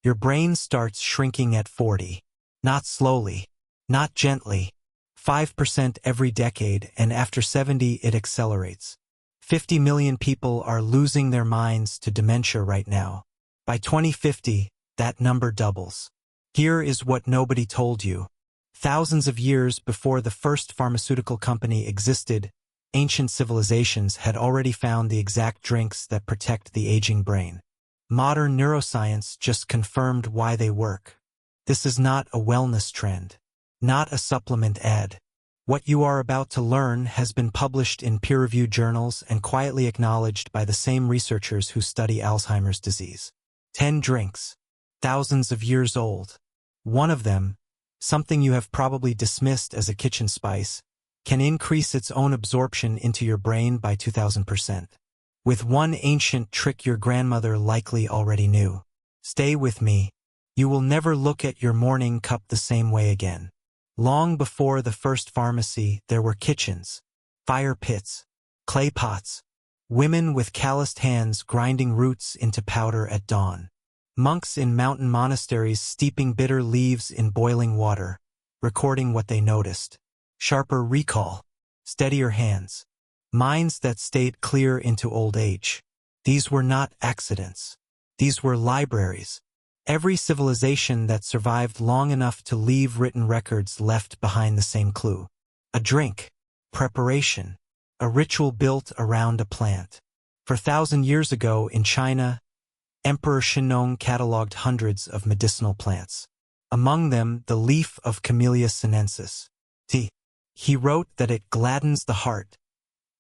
Your brain starts shrinking at 40. Not slowly, not gently. 5% every decade, and after 70 it accelerates. 50 million people are losing their minds to dementia right now. By 2050, that number doubles. Here is what nobody told you. Thousands of years before the first pharmaceutical company existed, ancient civilizations had already found the exact drinks that protect the aging brain. Modern neuroscience just confirmed why they work. This is not a wellness trend, not a supplement ad. What you are about to learn has been published in peer-reviewed journals and quietly acknowledged by the same researchers who study Alzheimer's disease. 10 drinks, thousands of years old. One of them, something you have probably dismissed as a kitchen spice, can increase its own absorption into your brain by 2000%. With one ancient trick your grandmother likely already knew. Stay with me. You will never look at your morning cup the same way again. Long before the first pharmacy, there were kitchens, fire pits, clay pots, women with calloused hands grinding roots into powder at dawn, monks in mountain monasteries steeping bitter leaves in boiling water, recording what they noticed. Sharper recall, steadier hands, minds that stayed clear into old age. These were not accidents. These were libraries. Every civilization that survived long enough to leave written records left behind the same clue. A drink, preparation, a ritual built around a plant. 4,000 years ago in China, Emperor Shennong catalogued hundreds of medicinal plants. Among them, the leaf of Camellia sinensis. He wrote that it gladdens the heart,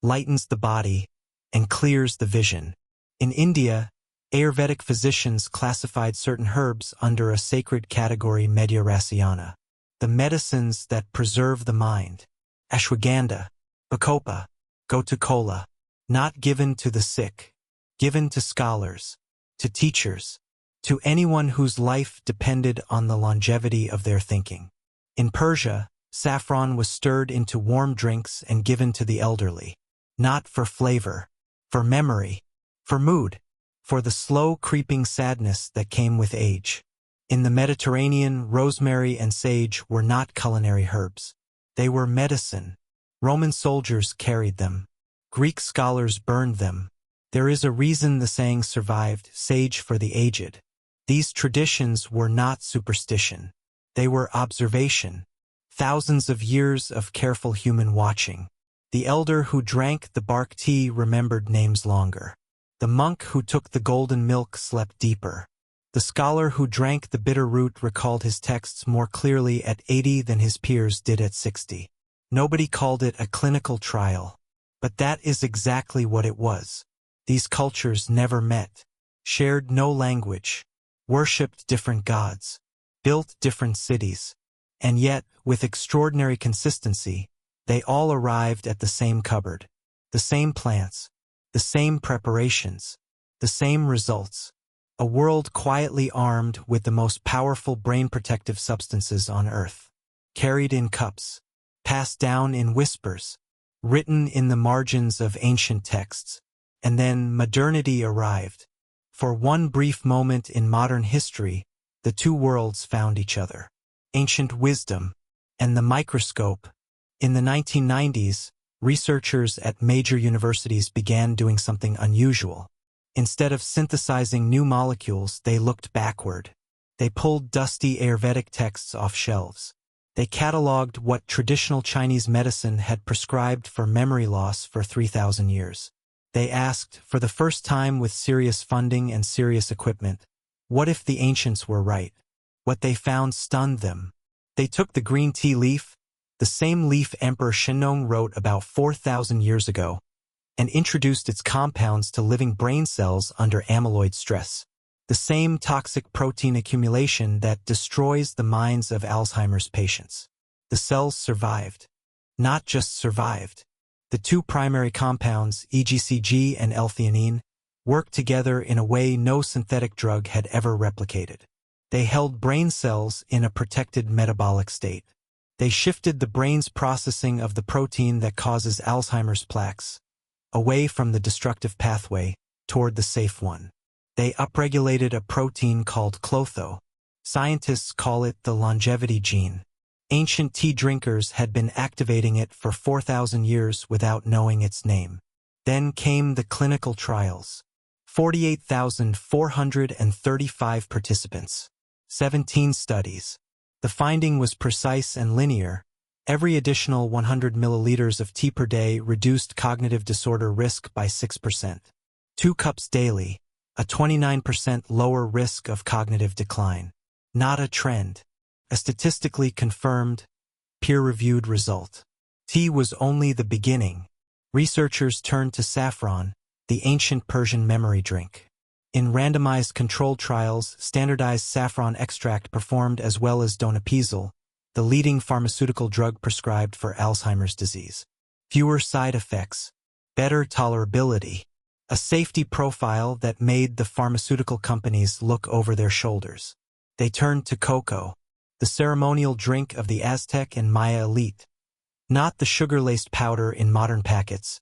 lightens the body, and clears the vision. In India, Ayurvedic physicians classified certain herbs under a sacred category media raciana, the medicines that preserve the mind. Ashwagandha, bacopa, gotukola, not given to the sick, given to scholars, to teachers, to anyone whose life depended on the longevity of their thinking. In Persia, saffron was stirred into warm drinks and given to the elderly, not for flavor, for memory, for mood, for the slow creeping sadness that came with age. In the Mediterranean, rosemary and sage were not culinary herbs. They were medicine. Roman soldiers carried them. Greek scholars burned them. There is a reason the saying survived, sage for the aged. These traditions were not superstition. They were observation. Thousands of years of careful human watching. The elder who drank the bark tea remembered names longer. The monk who took the golden milk slept deeper. The scholar who drank the bitter root recalled his texts more clearly at 80 than his peers did at 60. Nobody called it a clinical trial. But that is exactly what it was. These cultures never met, shared no language, worshipped different gods, built different cities, and yet, with extraordinary consistency, they all arrived at the same cupboard, the same plants, the same preparations, the same results. A world quietly armed with the most powerful brain-protective substances on Earth. Carried in cups, passed down in whispers, written in the margins of ancient texts. And then modernity arrived. For one brief moment in modern history, the two worlds found each other. Ancient wisdom and the microscope. In the 1990s, researchers at major universities began doing something unusual. Instead of synthesizing new molecules, they looked backward. They pulled dusty Ayurvedic texts off shelves. They cataloged what traditional Chinese medicine had prescribed for memory loss for 3,000 years. They asked, for the first time with serious funding and serious equipment, what if the ancients were right? What they found stunned them. They took the green tea leaf, the same leaf Emperor Shennong wrote about 4,000 years ago, and introduced its compounds to living brain cells under amyloid stress. The same toxic protein accumulation that destroys the minds of Alzheimer's patients. The cells survived. Not just survived. The two primary compounds, EGCG and L-theanine, worked together in a way no synthetic drug had ever replicated. They held brain cells in a protected metabolic state. They shifted the brain's processing of the protein that causes Alzheimer's plaques, away from the destructive pathway, toward the safe one. They upregulated a protein called clotho. Scientists call it the longevity gene. Ancient tea drinkers had been activating it for 4,000 years without knowing its name. Then came the clinical trials. 48,435 participants. 17 studies. The finding was precise and linear. Every additional 100 milliliters of tea per day reduced cognitive disorder risk by 6%. 2 cups daily, a 29% lower risk of cognitive decline. Not a trend. A statistically confirmed, peer-reviewed result. Tea was only the beginning. Researchers turned to saffron, the ancient Persian memory drink. In randomized controlled trials, standardized saffron extract performed as well as donepezil, the leading pharmaceutical drug prescribed for Alzheimer's disease. Fewer side effects, better tolerability, a safety profile that made the pharmaceutical companies look over their shoulders. They turned to cocoa, the ceremonial drink of the Aztec and Maya elite. Not the sugar-laced powder in modern packets,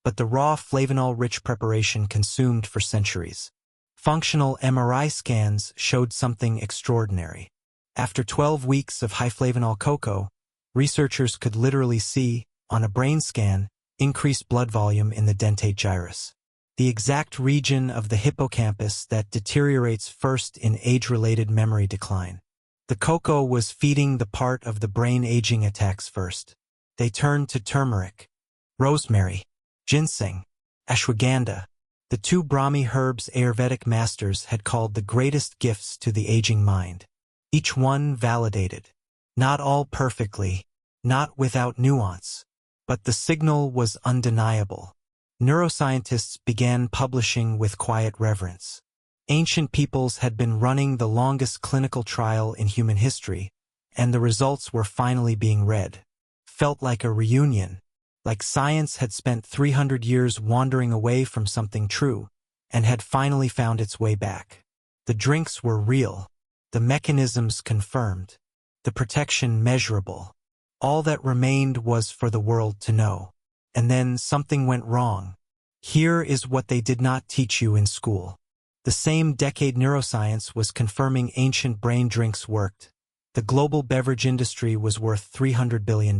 but the raw flavanol-rich preparation consumed for centuries. Functional MRI scans showed something extraordinary. After 12 weeks of high-flavanol cocoa, researchers could literally see, on a brain scan, increased blood volume in the dentate gyrus, the exact region of the hippocampus that deteriorates first in age-related memory decline. The cocoa was feeding the part of the brain aging attacks first. They turned to turmeric, rosemary, ginseng, ashwagandha, the 2 Brahmi herbs Ayurvedic masters had called the greatest gifts to the aging mind. Each one validated. Not all perfectly, not without nuance, but the signal was undeniable. Neuroscientists began publishing with quiet reverence. Ancient peoples had been running the longest clinical trial in human history, and the results were finally being read. Felt like a reunion, like science had spent 300 years wandering away from something true, and had finally found its way back. The drinks were real, the mechanisms confirmed, the protection measurable. All that remained was for the world to know. And then something went wrong. Here is what they did not teach you in school. The same decade neuroscience was confirming ancient brain drinks worked. The global beverage industry was worth $300 billion.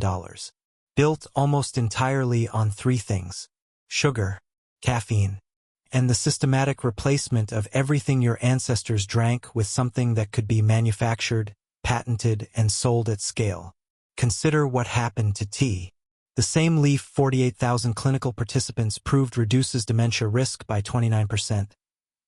Built almost entirely on 3 things: sugar, caffeine, and the systematic replacement of everything your ancestors drank with something that could be manufactured, patented, and sold at scale. Consider what happened to tea. The same leaf 48,000 clinical participants proved reduces dementia risk by 29%.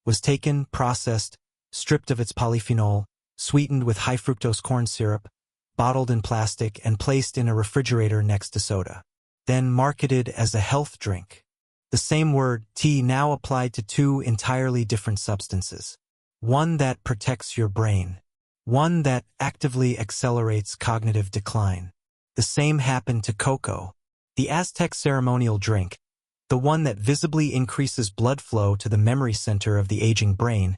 Was taken, processed, stripped of its polyphenol, sweetened with high-fructose corn syrup, bottled in plastic, and placed in a refrigerator next to soda. Then marketed as a health drink. The same word, tea, now applied to 2 entirely different substances. One that protects your brain. One that actively accelerates cognitive decline. The same happened to cocoa. The Aztec ceremonial drink, the one that visibly increases blood flow to the memory center of the aging brain,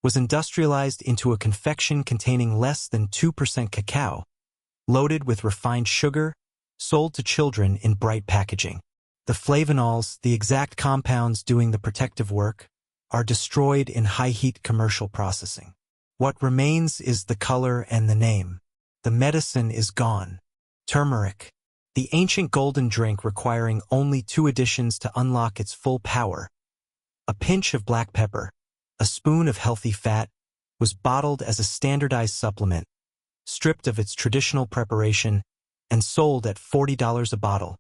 was industrialized into a confection containing less than 2% cacao, loaded with refined sugar, sold to children in bright packaging. The flavanols, the exact compounds doing the protective work, are destroyed in high-heat commercial processing. What remains is the color and the name. The medicine is gone. Turmeric, the ancient golden drink requiring only 2 additions to unlock its full power. A pinch of black pepper, a spoon of healthy fat, was bottled as a standardized supplement, stripped of its traditional preparation, and sold at $40 a bottle.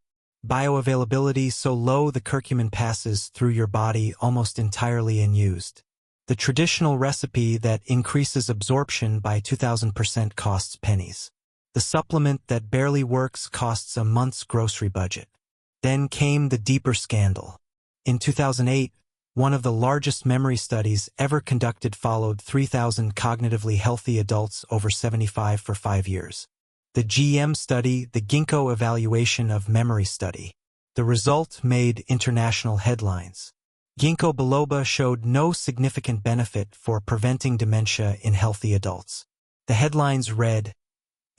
Bioavailability so low the curcumin passes through your body almost entirely unused. The traditional recipe that increases absorption by 2,000% costs pennies. The supplement that barely works costs a month's grocery budget. Then came the deeper scandal. In 2008, one of the largest memory studies ever conducted followed 3,000 cognitively healthy adults over 75 for 5 years. The GM study, the Ginkgo Evaluation of Memory Study. The result made international headlines. Ginkgo biloba showed no significant benefit for preventing dementia in healthy adults. The headlines read,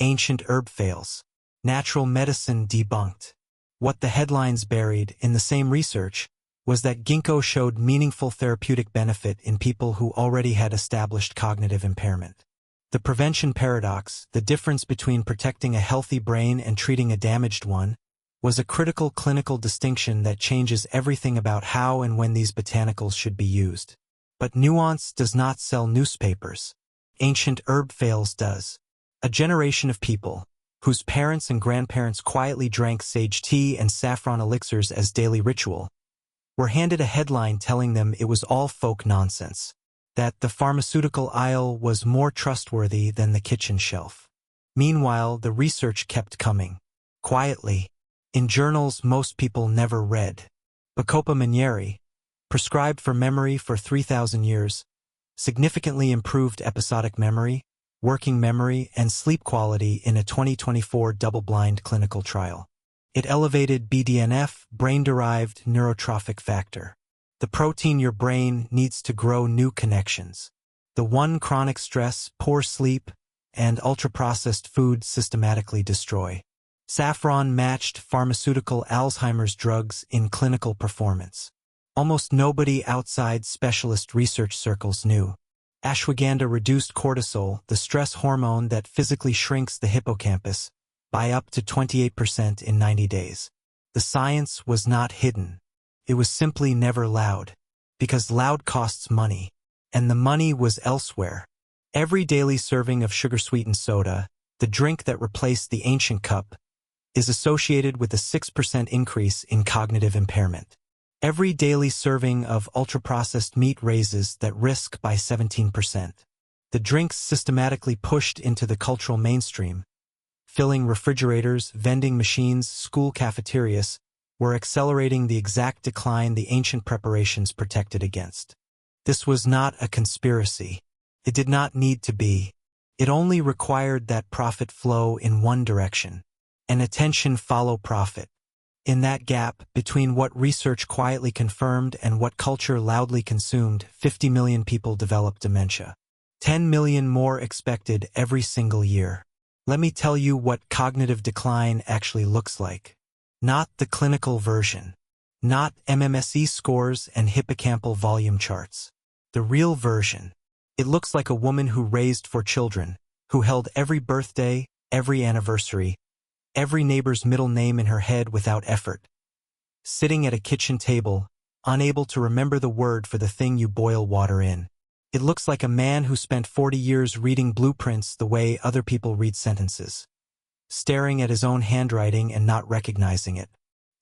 "Ancient herb fails. Natural medicine debunked." What the headlines buried in the same research was that ginkgo showed meaningful therapeutic benefit in people who already had established cognitive impairment. The prevention paradox, the difference between protecting a healthy brain and treating a damaged one, was a critical clinical distinction that changes everything about how and when these botanicals should be used. But nuance does not sell newspapers. Ancient herb fails does. A generation of people, whose parents and grandparents quietly drank sage tea and saffron elixirs as daily ritual, were handed a headline telling them it was all folk nonsense, that the pharmaceutical aisle was more trustworthy than the kitchen shelf. Meanwhile, the research kept coming, quietly, in journals most people never read. Bacopa Monnieri, prescribed for memory for 3,000 years, significantly improved episodic memory, working memory, and sleep quality in a 2024 double-blind clinical trial. It elevated BDNF, brain-derived neurotrophic factor, the protein your brain needs to grow new connections. The one chronic stress, poor sleep, and ultra-processed food systematically destroy. Saffron matched pharmaceutical Alzheimer's drugs in clinical performance. Almost nobody outside specialist research circles knew. Ashwagandha reduced cortisol, the stress hormone that physically shrinks the hippocampus, by up to 28% in 90 days. The science was not hidden. It was simply never loud, because loud costs money, and the money was elsewhere. Every daily serving of sugar-sweetened soda, the drink that replaced the ancient cup, is associated with a 6% increase in cognitive impairment. Every daily serving of ultra-processed meat raises that risk by 17%. The drinks systematically pushed into the cultural mainstream, filling refrigerators, vending machines, school cafeterias, were accelerating the exact decline the ancient preparations protected against. This was not a conspiracy. It did not need to be. It only required that profit flow in one direction, and attention follow profit. In that gap between what research quietly confirmed and what culture loudly consumed, 50 million people developed dementia. 10 million more expected every single year. Let me tell you what cognitive decline actually looks like. Not the clinical version. Not MMSE scores and hippocampal volume charts. The real version. It looks like a woman who raised 4 children, who held every birthday, every anniversary, every neighbor's middle name in her head without effort. Sitting at a kitchen table, unable to remember the word for the thing you boil water in. It looks like a man who spent 40 years reading blueprints the way other people read sentences, staring at his own handwriting and not recognizing it.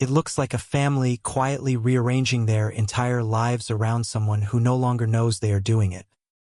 It looks like a family quietly rearranging their entire lives around someone who no longer knows they are doing it.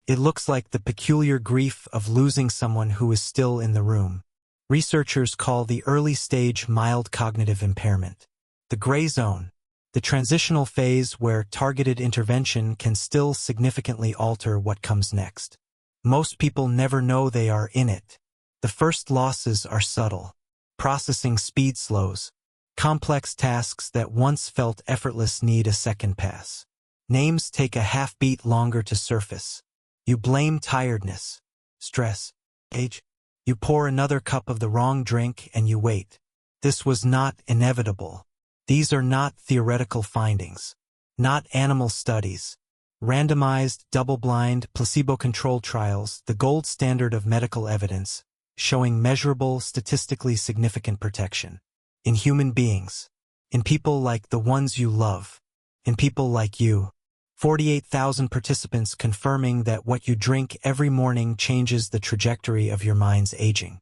It looks like the peculiar grief of losing someone who is still in the room. Researchers call the early stage mild cognitive impairment. The gray zone, the transitional phase where targeted intervention can still significantly alter what comes next. Most people never know they are in it. The first losses are subtle. Processing speed slows. Complex tasks that once felt effortless need a second pass. Names take a half beat longer to surface. You blame tiredness, stress, age. You pour another cup of the wrong drink and you wait. This was not inevitable. These are not theoretical findings. Not animal studies. Randomized, double-blind, placebo-controlled trials, the gold standard of medical evidence, showing measurable, statistically significant protection. In human beings. In people like the ones you love. In people like you. 48,000 participants confirming that what you drink every morning changes the trajectory of your mind's aging.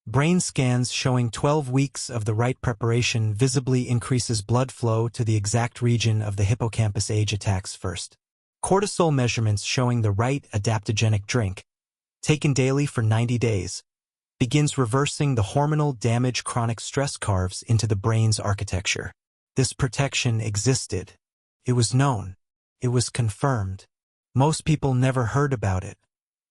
Brain scans showing 12 weeks of the right preparation visibly increases blood flow to the exact region of the hippocampus age attacks first. Cortisol measurements showing the right adaptogenic drink, taken daily for 90 days, begins reversing the hormonal damage chronic stress carves into the brain's architecture. This protection existed. It was known. It was confirmed. Most people never heard about it.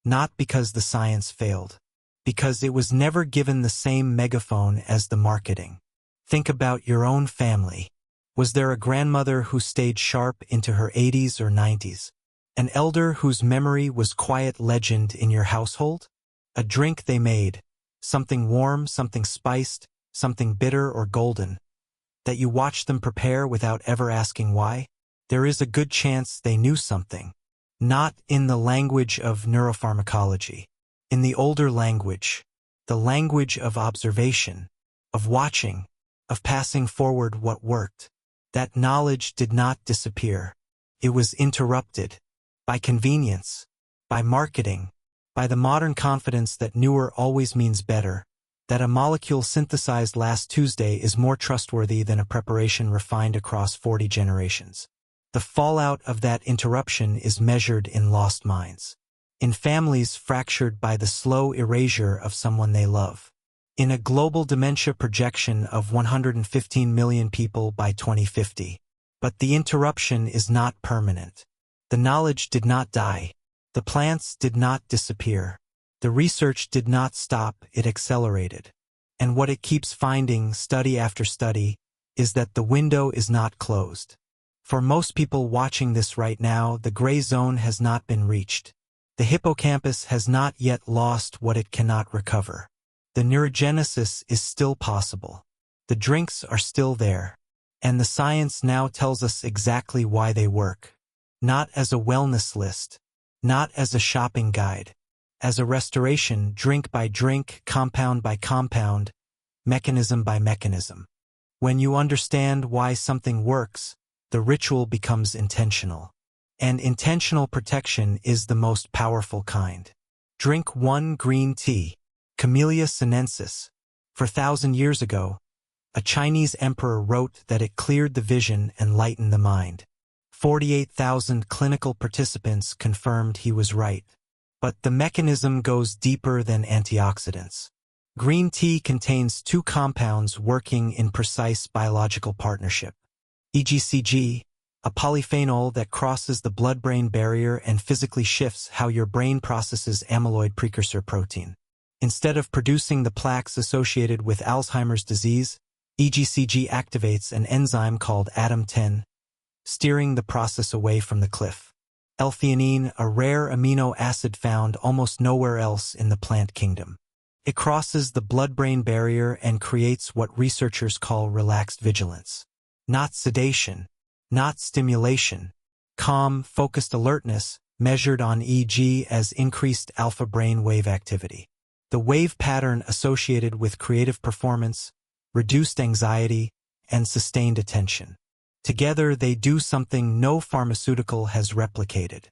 Not because the science failed. Because it was never given the same megaphone as the marketing. Think about your own family. Was there a grandmother who stayed sharp into her 80s or 90s? An elder whose memory was quiet legend in your household? A drink they made, something warm, something spiced, something bitter or golden, that you watched them prepare without ever asking why? there is a good chance they knew something. Not in the language of neuropharmacology. In the older language, the language of observation, of watching, of passing forward what worked. That knowledge did not disappear. It was interrupted by convenience, by marketing, by the modern confidence that newer always means better, that a molecule synthesized last Tuesday is more trustworthy than a preparation refined across 40 generations. The fallout of that interruption is measured in lost minds, in families fractured by the slow erasure of someone they love, in a global dementia projection of 115 million people by 2050. But the interruption is not permanent. The knowledge did not die. The plants did not disappear. The research did not stop, it accelerated. And what it keeps finding, study after study, is that the window is not closed. For most people watching this right now, the gray zone has not been reached. The hippocampus has not yet lost what it cannot recover. The neurogenesis is still possible. The drinks are still there. And the science now tells us exactly why they work. Not as a wellness list. Not as a shopping guide. As a restoration, drink by drink, compound by compound, mechanism by mechanism. When you understand why something works, the ritual becomes intentional. And intentional protection is the most powerful kind. Drink 1 green tea, Camellia sinensis. 4,000 years ago, a Chinese emperor wrote that it cleared the vision and lightened the mind. 48,000 clinical participants confirmed he was right. But the mechanism goes deeper than antioxidants. Green tea contains 2 compounds working in precise biological partnership. EGCG, a polyphenol that crosses the blood-brain barrier and physically shifts how your brain processes amyloid precursor protein. Instead of producing the plaques associated with Alzheimer's disease, EGCG activates an enzyme called ADAM10, steering the process away from the cliff. L-theanine, a rare amino acid found almost nowhere else in the plant kingdom. It crosses the blood-brain barrier and creates what researchers call relaxed vigilance. Not sedation, not stimulation. Calm, focused alertness, measured on EEG as increased alpha brain wave activity. The wave pattern associated with creative performance, reduced anxiety, and sustained attention. Together, they do something no pharmaceutical has replicated.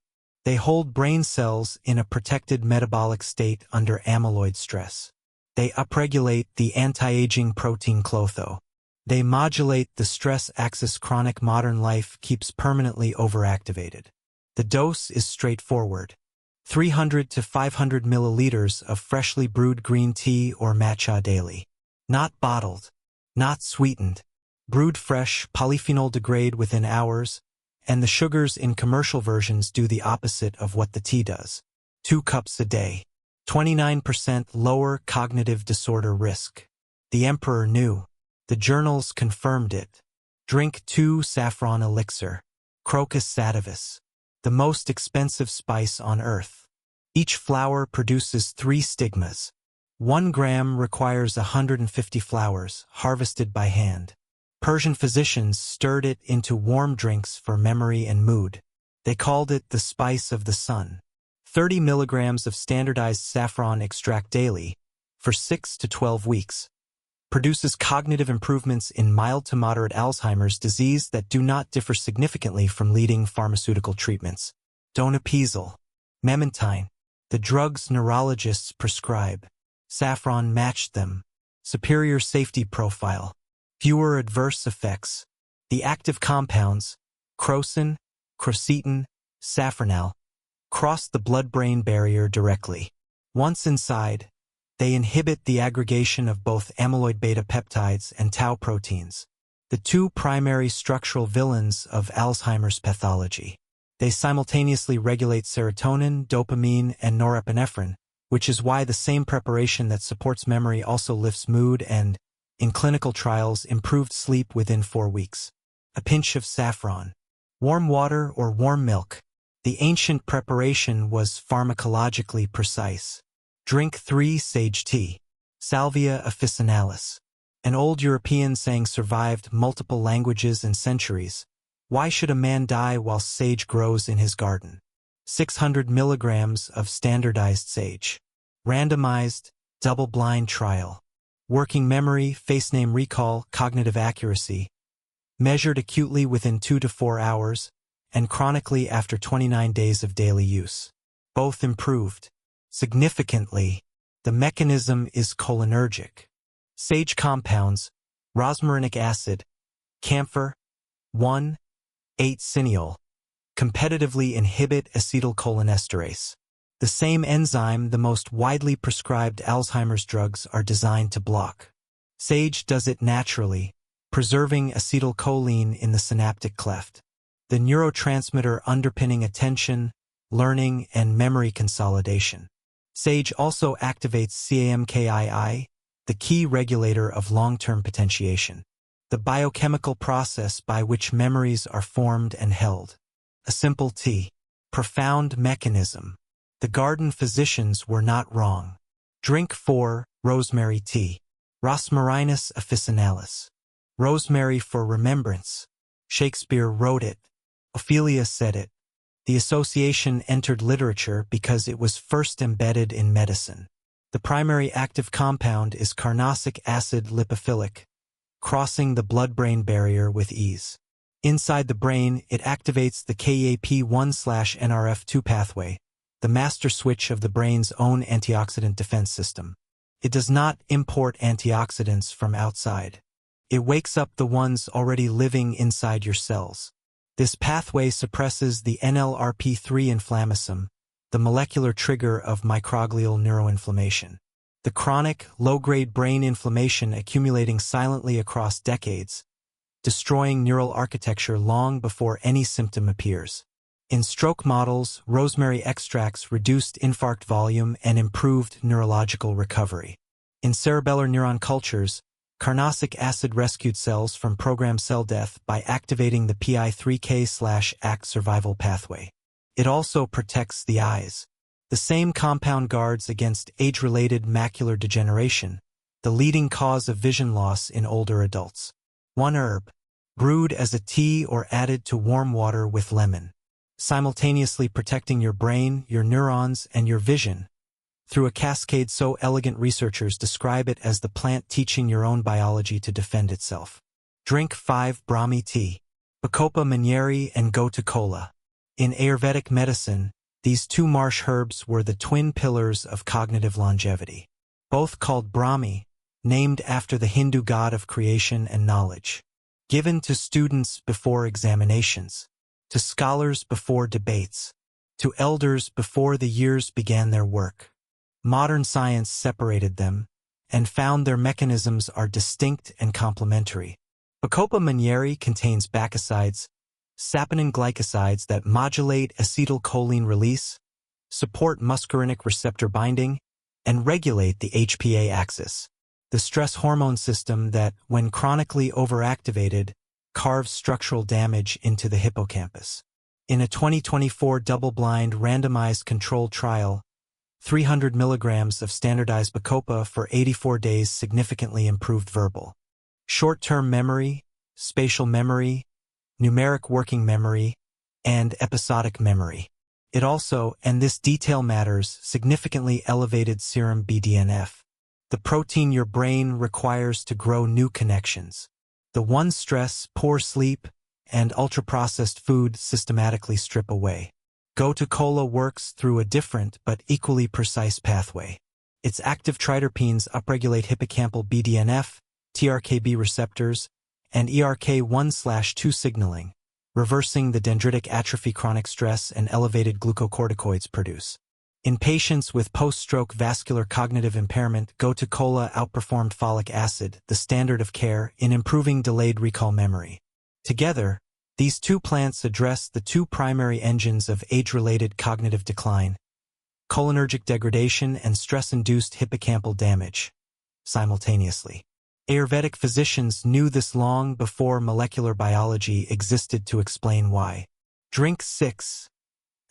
They hold brain cells in a protected metabolic state under amyloid stress. They upregulate the anti-aging protein klotho. They modulate the stress axis chronic modern life keeps permanently overactivated. The dose is straightforward. 300 to 500 milliliters of freshly brewed green tea or matcha daily. Not bottled. Not sweetened. Brewed fresh, polyphenol degrade within hours, and the sugars in commercial versions do the opposite of what the tea does. 2 cups a day. 29% lower cognitive disorder risk. The emperor knew. The journals confirmed it. Drink 2 Saffron Elixir. Crocus sativus. The most expensive spice on earth. Each flower produces 3 stigmas. 1 gram requires 150 flowers, harvested by hand. Persian physicians stirred it into warm drinks for memory and mood. They called it the spice of the sun. 30 milligrams of standardized saffron extract daily, for 6 to 12 weeks, produces cognitive improvements in mild to moderate Alzheimer's disease that do not differ significantly from leading pharmaceutical treatments. Donepezil, memantine, the drugs neurologists prescribe. Saffron matched them. Superior safety profile. Fewer adverse effects. The active compounds, crocin, quercetin, safranal, cross the blood-brain barrier directly. Once inside, they inhibit the aggregation of both amyloid beta peptides and tau proteins, the 2 primary structural villains of Alzheimer's pathology. They simultaneously regulate serotonin, dopamine, and norepinephrine, which is why the same preparation that supports memory also lifts mood and, in clinical trials, improved sleep within 4 weeks. A pinch of saffron. Warm water or warm milk. The ancient preparation was pharmacologically precise. Drink 3 sage tea. Salvia officinalis. An old European saying survived multiple languages and centuries. Why should a man die while sage grows in his garden? 600 milligrams of standardized sage. Randomized, double-blind trial. Working memory, face name recall, cognitive accuracy. Measured acutely within 2 to 4 hours, and chronically after 29 days of daily use. Both improved. Significantly, the mechanism is cholinergic. Sage compounds, rosmarinic acid, camphor, 1,8-cineol, competitively inhibit acetylcholinesterase. The same enzyme the most widely prescribed Alzheimer's drugs are designed to block. Sage does it naturally, preserving acetylcholine in the synaptic cleft, the neurotransmitter underpinning attention, learning, and memory consolidation. Sage also activates CAMKII, the key regulator of long-term potentiation, the biochemical process by which memories are formed and held. A simple profound mechanism. The garden physicians were not wrong. Drink 4, rosemary tea. Rosmarinus officinalis. Rosemary for remembrance. Shakespeare wrote it. Ophelia said it. The association entered literature because it was first embedded in medicine. The primary active compound is carnosic acid lipophilic, crossing the blood-brain barrier with ease. Inside the brain, it activates the KAP1/NRF2 pathway, the master switch of the brain's own antioxidant defense system. It does not import antioxidants from outside. It wakes up the ones already living inside your cells. This pathway suppresses the NLRP3 inflammasome, the molecular trigger of microglial neuroinflammation. The chronic, low-grade brain inflammation accumulating silently across decades, destroying neural architecture long before any symptom appears. In stroke models, rosemary extracts reduced infarct volume and improved neurological recovery. In cerebellar neuron cultures, carnosic acid rescued cells from programmed cell death by activating the PI3K/ACT survival pathway. It also protects the eyes. The same compound guards against age-related macular degeneration, the leading cause of vision loss in older adults. One herb, brewed as a tea or added to warm water with lemon, simultaneously protecting your brain, your neurons, and your vision. Through a cascade so elegant researchers describe it as the plant teaching your own biology to defend itself. Drink 5 Brahmi tea. Bacopa manieri and Gotu kola. In Ayurvedic medicine, these two marsh herbs were the twin pillars of cognitive longevity. Both called Brahmi, named after the Hindu god of creation and knowledge. Given to students before examinations, to scholars before debates, to elders before the years began their work. Modern science separated them, and found their mechanisms are distinct and complementary. Bacopa manieri contains bacchosides, saponin glycosides that modulate acetylcholine release, support muscarinic receptor binding, and regulate the HPA axis, the stress hormone system that, when chronically overactivated, carves structural damage into the hippocampus. In a 2024 double-blind randomized controlled trial, 300 milligrams of standardized Bacopa for 84 days significantly improved verbal, short-term memory, spatial memory, numeric working memory, and episodic memory. It also, and this detail matters, significantly elevated serum BDNF, the protein your brain requires to grow new connections. The one stress, poor sleep, and ultra-processed food systematically strip away. Gotu kola works through a different but equally precise pathway. Its active triterpenes upregulate hippocampal BDNF, TRKB receptors, and ERK1/2 signaling, reversing the dendritic atrophy chronic stress and elevated glucocorticoids produce. In patients with post-stroke vascular cognitive impairment, Gotu kola outperformed folic acid, the standard of care, in improving delayed recall memory. Together, these two plants address the two primary engines of age-related cognitive decline, cholinergic degradation and stress-induced hippocampal damage, simultaneously. Ayurvedic physicians knew this long before molecular biology existed to explain why. Drink 6.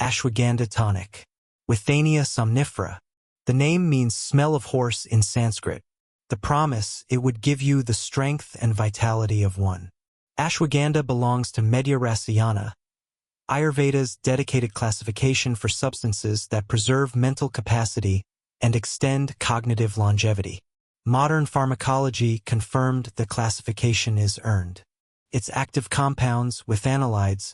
Ashwagandha tonic. Withania somnifera. The name means smell of horse in Sanskrit. The promise, it would give you the strength and vitality of one. Ashwagandha belongs to Media Rasayan, Ayurveda's dedicated classification for substances that preserve mental capacity and extend cognitive longevity. Modern pharmacology confirmed the classification is earned. Its active compounds, with analytes,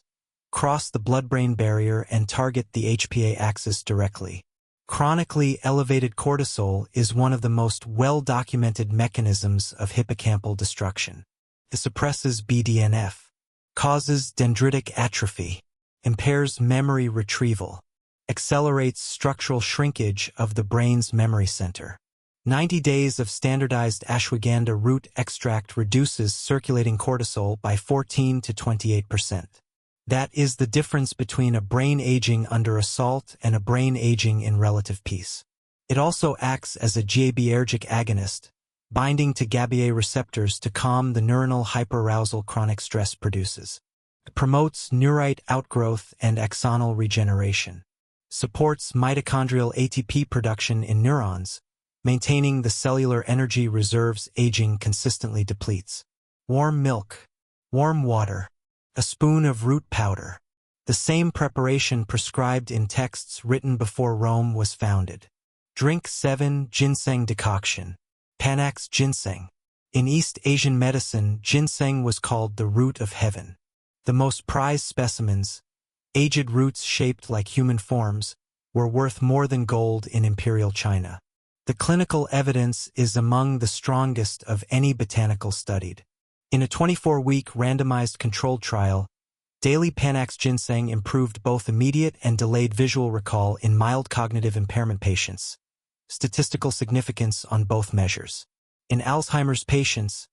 cross the blood-brain barrier and target the HPA axis directly. Chronically elevated cortisol is one of the most well-documented mechanisms of hippocampal destruction. It suppresses BDNF, causes dendritic atrophy, impairs memory retrieval, accelerates structural shrinkage of the brain's memory center. 90 days of standardized ashwagandha root extract reduces circulating cortisol by 14 to 28%. That is the difference between a brain aging under assault and a brain aging in relative peace. It also acts as a GABAergic agonist, binding to GABA receptors to calm the neuronal hyperarousal chronic stress produces. It promotes neurite outgrowth and axonal regeneration. Supports mitochondrial ATP production in neurons, maintaining the cellular energy reserves aging consistently depletes. Warm milk, warm water, a spoon of root powder, the same preparation prescribed in texts written before Rome was founded. Drink 7 ginseng decoction, Panax ginseng. In East Asian medicine, ginseng was called the root of heaven. The most prized specimens, aged roots shaped like human forms, were worth more than gold in imperial China. The clinical evidence is among the strongest of any botanical studied. In a 24-week randomized controlled trial, daily Panax ginseng improved both immediate and delayed visual recall in mild cognitive impairment patients. Statistical significance on both measures. In Alzheimer's patients,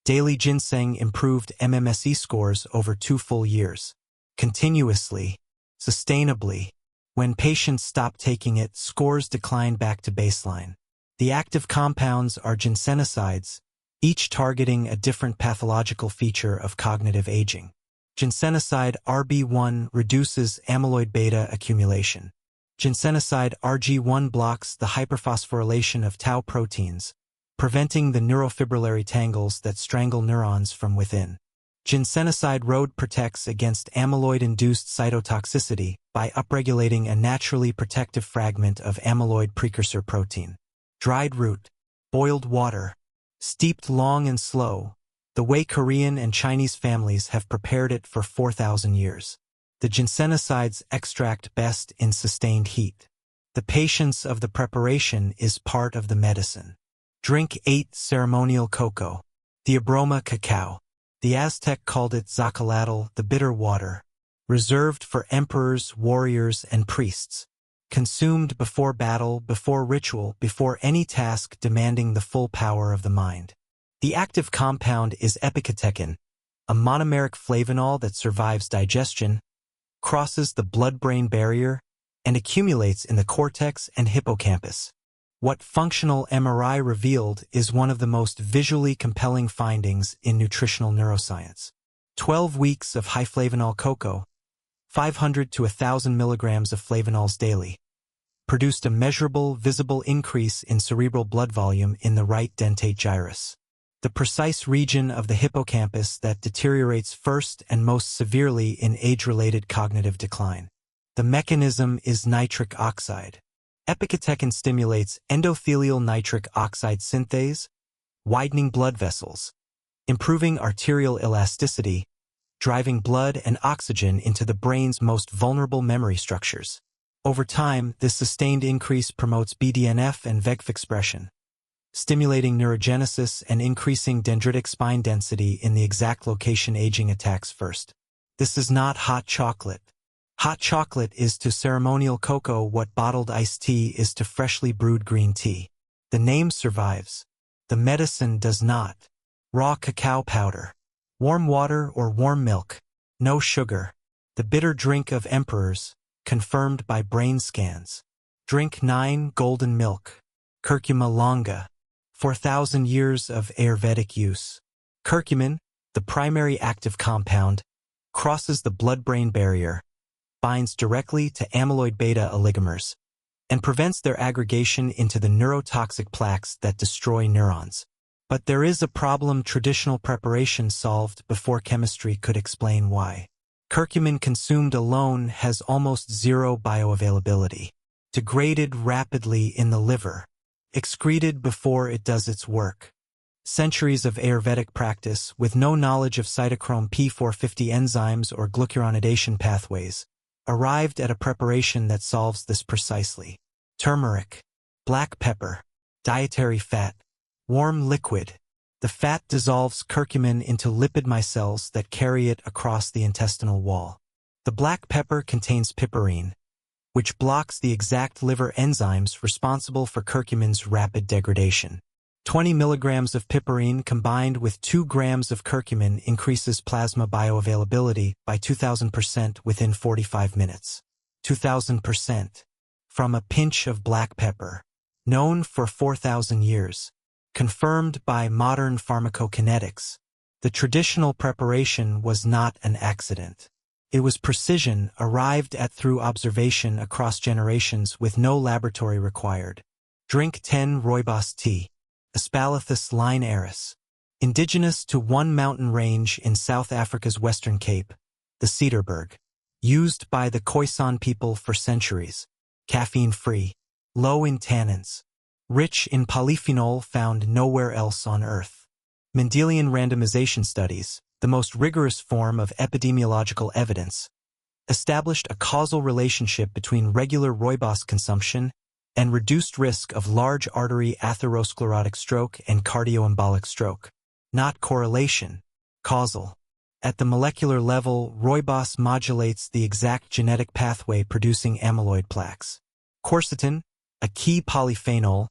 daily ginseng improved MMSE scores over 2 full years. Continuously, sustainably. When patients stopped taking it, scores declined back to baseline. The active compounds are ginsenosides, each targeting a different pathological feature of cognitive aging. Ginsenoside RB1 reduces amyloid beta accumulation. Ginsenoside RG1 blocks the hyperphosphorylation of tau proteins, preventing the neurofibrillary tangles that strangle neurons from within. Ginsenoside ROD protects against amyloid-induced cytotoxicity by upregulating a naturally protective fragment of amyloid precursor protein. Dried root, boiled water, steeped long and slow, the way Korean and Chinese families have prepared it for 4,000 years. The ginsenosides extract best in sustained heat. The patience of the preparation is part of the medicine. Drink 8 ceremonial cocoa, the Abroma cacao. The Aztec called it zacalatl, the bitter water, reserved for emperors, warriors, and priests. Consumed before battle, before ritual, before any task demanding the full power of the mind. The active compound is epicatechin, a monomeric flavanol that survives digestion, crosses the blood-brain barrier, and accumulates in the cortex and hippocampus. What functional MRI revealed is one of the most visually compelling findings in nutritional neuroscience. 12 weeks of high flavanol cocoa, 500 to 1,000 milligrams of flavanols daily, produced a measurable, visible increase in cerebral blood volume in the right dentate gyrus, the precise region of the hippocampus that deteriorates first and most severely in age-related cognitive decline. The mechanism is nitric oxide. Epicatechin stimulates endothelial nitric oxide synthase, widening blood vessels, improving arterial elasticity, driving blood and oxygen into the brain's most vulnerable memory structures. Over time, this sustained increase promotes BDNF and VEGF expression, stimulating neurogenesis and increasing dendritic spine density in the exact location aging attacks first. This is not hot chocolate. Hot chocolate is to ceremonial cocoa what bottled iced tea is to freshly brewed green tea. The name survives. The medicine does not. Raw cacao powder. Warm water or warm milk. No sugar. The bitter drink of emperors, confirmed by brain scans. Drink 9 golden milk. Curcuma longa. 4,000 years of Ayurvedic use. Curcumin, the primary active compound, crosses the blood-brain barrier, binds directly to amyloid beta oligomers, and prevents their aggregation into the neurotoxic plaques that destroy neurons. But there is a problem traditional preparation solved before chemistry could explain why. Curcumin consumed alone has almost zero bioavailability. Degraded rapidly in the liver. Excreted before it does its work. Centuries of Ayurvedic practice with no knowledge of cytochrome P450 enzymes or glucuronidation pathways arrived at a preparation that solves this precisely. Turmeric. Black pepper. Dietary fat. Warm liquid. The fat dissolves curcumin into lipid micelles that carry it across the intestinal wall. The black pepper contains piperine, which blocks the exact liver enzymes responsible for curcumin's rapid degradation. 20 milligrams of piperine combined with 2 grams of curcumin increases plasma bioavailability by 2,000% within 45 minutes. 2,000%. From a pinch of black pepper. Known for 4,000 years. Confirmed by modern pharmacokinetics. The traditional preparation was not an accident. It was precision arrived at through observation across generations with no laboratory required. Drink 10 rooibos tea. Aspalathus linearis. Indigenous to one mountain range in South Africa's Western Cape, the Cedarburg. Used by the Khoisan people for centuries. Caffeine-free. Low in tannins. Rich in polyphenol found nowhere else on Earth. Mendelian randomization studies, the most rigorous form of epidemiological evidence, established a causal relationship between regular rooibos consumption and reduced risk of large artery atherosclerotic stroke and cardioembolic stroke. Not correlation, causal. At the molecular level, rooibos modulates the exact genetic pathway producing amyloid plaques. Quercetin, a key polyphenol,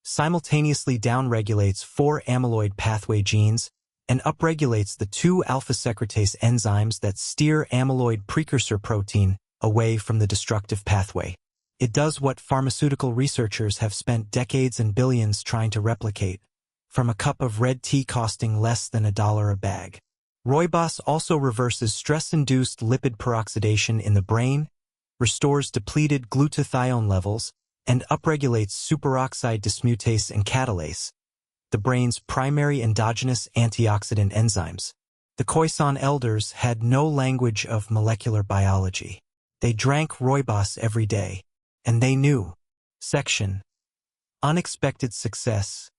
simultaneously downregulates 4 amyloid pathway genes and upregulates the 2 alpha-secretase enzymes that steer amyloid precursor protein away from the destructive pathway. It does what pharmaceutical researchers have spent decades and billions trying to replicate, from a cup of red tea costing less than $1 a bag. Rooibos also reverses stress-induced lipid peroxidation in the brain, restores depleted glutathione levels, and upregulates superoxide dismutase and catalase, the brain's primary endogenous antioxidant enzymes. The Khoisan elders had no language of molecular biology. They drank rooibos every day, and they knew. Section. Unexpected success.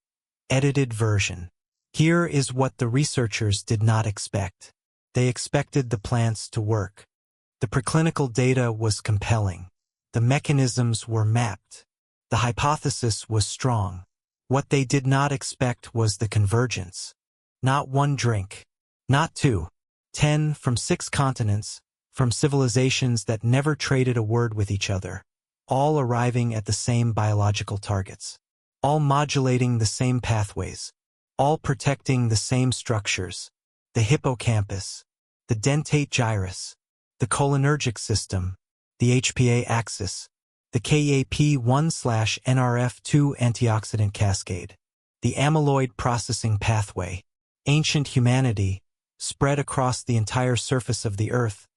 Edited version. Here is what the researchers did not expect. They expected the plants to work. The preclinical data was compelling. The mechanisms were mapped. The hypothesis was strong. What they did not expect was the convergence. Not one drink. Not 2. 10 from 6 continents, from civilizations that never traded a word with each other. All arriving at the same biological targets. All modulating the same pathways. All protecting the same structures. The hippocampus. The dentate gyrus. The cholinergic system. The HPA axis, the KAP1/NRF2 antioxidant cascade, the amyloid processing pathway. Ancient humanity, spread across the entire surface of the Earth,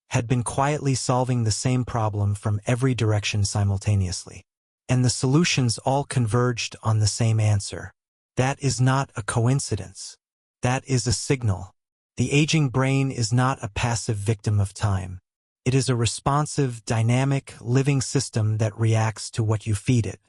had been quietly solving the same problem from every direction simultaneously. And the solutions all converged on the same answer. That is not a coincidence. That is a signal. The aging brain is not a passive victim of time. It is a responsive, dynamic, living system that reacts to what you feed it.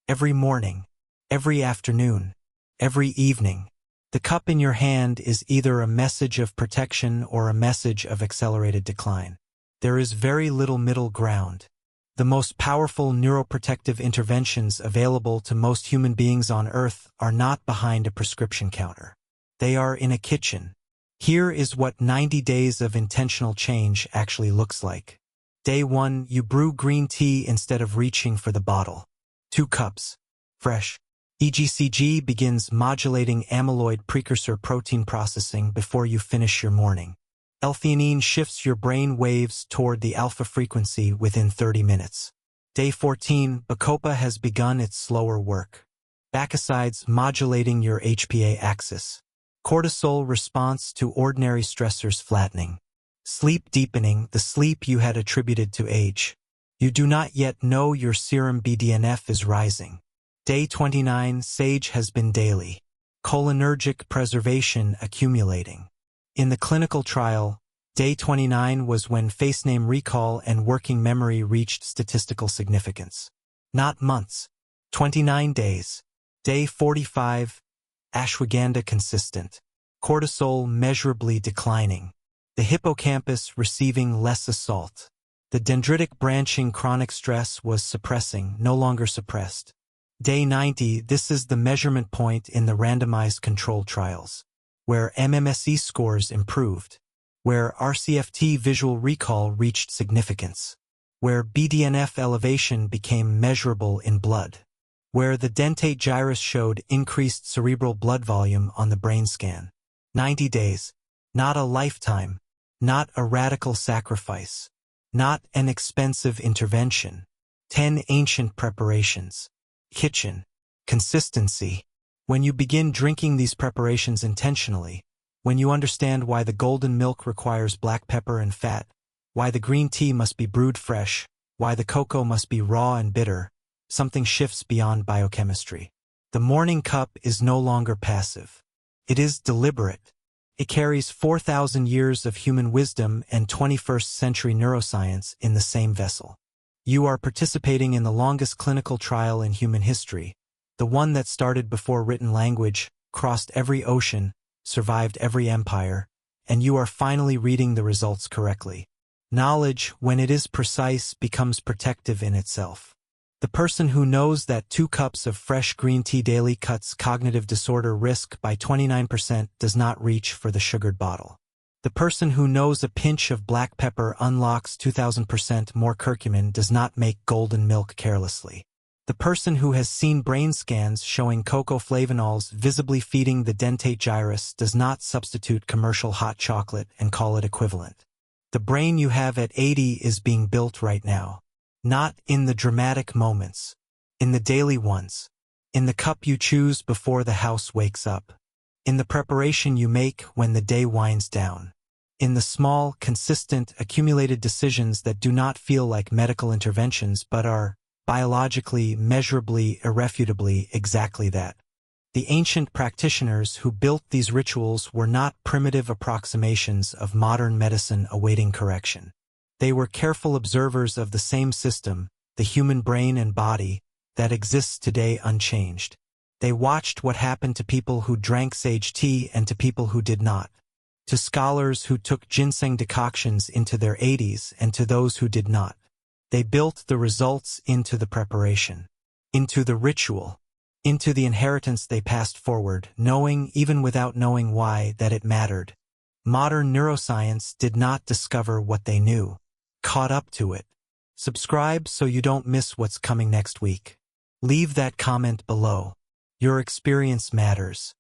Every morning, every afternoon, every evening, the cup in your hand is either a message of protection or a message of accelerated decline. There is very little middle ground. The most powerful neuroprotective interventions available to most human beings on Earth are not behind a prescription counter. They are in a kitchen. Here is what 90 days of intentional change actually looks like. Day 1, you brew green tea instead of reaching for the bottle. 2 cups. Fresh. EGCG begins modulating amyloid precursor protein processing before you finish your morning. L-theanine shifts your brain waves toward the alpha frequency within 30 minutes. Day 14, Bacopa has begun its slower work. Bacicides modulating your HPA axis. Cortisol response to ordinary stressors flattening. Sleep deepening, the sleep you had attributed to age. You do not yet know your serum BDNF is rising. Day 29, Sage has been daily. cholinergic preservation accumulating. In the clinical trial, day 29 was when face name recall and working memory reached statistical significance. Not months. 29 days. Day 45, ashwagandha consistent. Cortisol measurably declining. The hippocampus receiving less assault. The dendritic branching chronic stress was suppressing, no longer suppressed. Day 90, this is the measurement point in the randomized controlled trials, where MMSE scores improved, where RCFT visual recall reached significance, where BDNF elevation became measurable in blood, where the dentate gyrus showed increased cerebral blood volume on the brain scan. 90 days, not a lifetime, not a radical sacrifice, not an expensive intervention. 10 ancient preparations. Kitchen. Consistency. When you begin drinking these preparations intentionally, when you understand why the golden milk requires black pepper and fat, why the green tea must be brewed fresh, why the cocoa must be raw and bitter, something shifts beyond biochemistry. The morning cup is no longer passive. It is deliberate. It carries 4,000 years of human wisdom and 21st century neuroscience in the same vessel. You are participating in the longest clinical trial in human history, the one that started before written language, crossed every ocean, survived every empire, and you are finally reading the results correctly. Knowledge, when it is precise, becomes protective in itself. The person who knows that 2 cups of fresh green tea daily cuts cognitive disorder risk by 29% does not reach for the sugared bottle. The person who knows a pinch of black pepper unlocks 2,000% more curcumin does not make golden milk carelessly. The person who has seen brain scans showing cocoflavanols visibly feeding the dentate gyrus does not substitute commercial hot chocolate and call it equivalent. The brain you have at 80 is being built right now. Not in the dramatic moments. In the daily ones. In the cup you choose before the house wakes up. In the preparation you make when the day winds down. In the small, consistent, accumulated decisions that do not feel like medical interventions but are, biologically, measurably, irrefutably, exactly that. The ancient practitioners who built these rituals were not primitive approximations of modern medicine awaiting correction. They were careful observers of the same system, the human brain and body, that exists today unchanged. They watched what happened to people who drank sage tea and to people who did not, to scholars who took ginseng decoctions into their 80s and to those who did not. They built the results into the preparation, into the ritual, into the inheritance they passed forward, knowing, even without knowing why, that it mattered. Modern neuroscience did not discover what they knew, caught up to it. Subscribe so you don't miss what's coming next week. Leave that comment below. Your experience matters.